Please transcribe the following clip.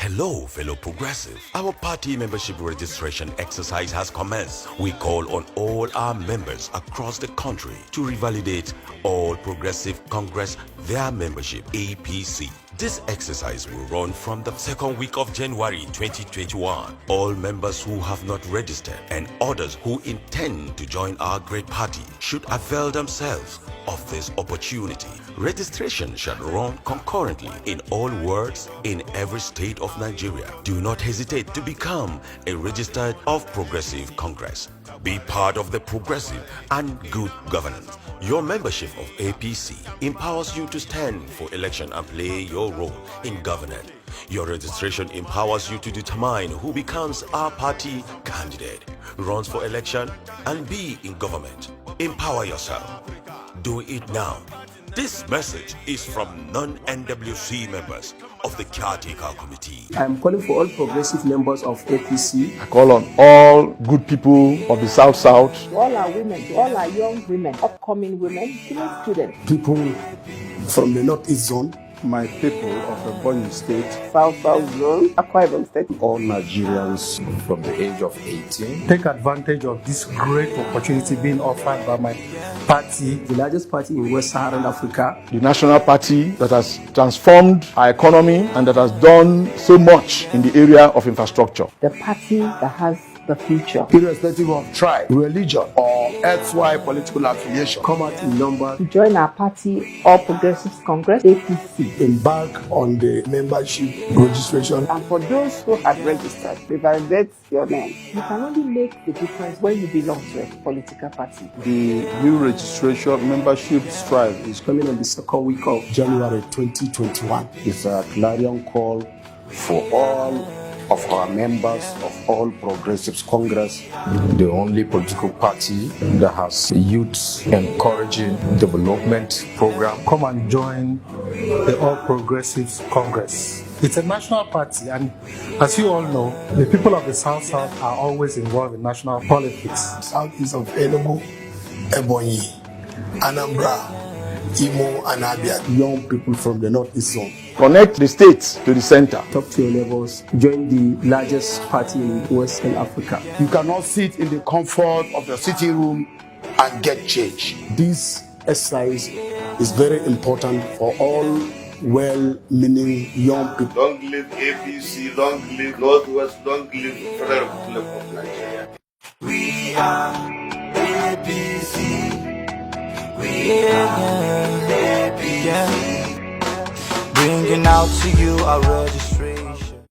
Hello, fellow progressive. Our party membership registration exercise has commenced. We call on all our members across the country to revalidate All Progressive Congress their membership APC. This exercise will run from the second week of January 2021. All members who have not registered and others who intend to join our great party should avail themselves of this opportunity. Registration shall run concurrently in all wards in every state of Nigeria. Do not hesitate to become a registered of Progressive Congress. Be part of the progressive and good governance. Your membership of APC empowers you to stand for election and play your role in governance. Your registration empowers you to determine who becomes our party candidate, runs for election, and be in government. Empower yourself. Do it now. This message is from non-NWC members of the Caretaker Committee. I am calling for all progressive members of APC. I call on all good people of the South-South. To all our women, to all our young women, upcoming women, female students. People from the Northeast Zone. My people of the Bonny State. South Zone, Akwa Ibom State. All Nigerians from the age of 18. Take advantage of this great opportunity being offered by my party. The largest party in West Saharan Africa. The national party that has transformed our economy and that has done so much in the area of infrastructure. The party that has the future. Irrespective of tribe, religion, or XY political affiliation. Come out in number to join our party, All Progressives Congress, APC. Embark on the membership registration. And for those who have registered, revalidate your name. You can only make the difference when you belong to a political party. The new registration membership strive is coming on the second week of January 2021. It's a clarion call for all of our members of All Progressives Congress, the only political party that has youth encouraging development program. Come and join the All Progressives Congress. It's a national party, and as you all know, the people of the South-South are always involved in national politics. Southeast of Enugu, Ebonyi, Anambra, Imo, and Abia. Young people from the Northeast Zone. Connect the states to the center. Talk to your neighbors. Join the largest party in Western Africa. You cannot sit in the comfort of your sitting room and get change. This exercise is very important for all well-meaning young people. Long live APC, long live Northwest, long live Federal Republic of Nigeria. We are APC. We are APC. Bringing out to you our registration.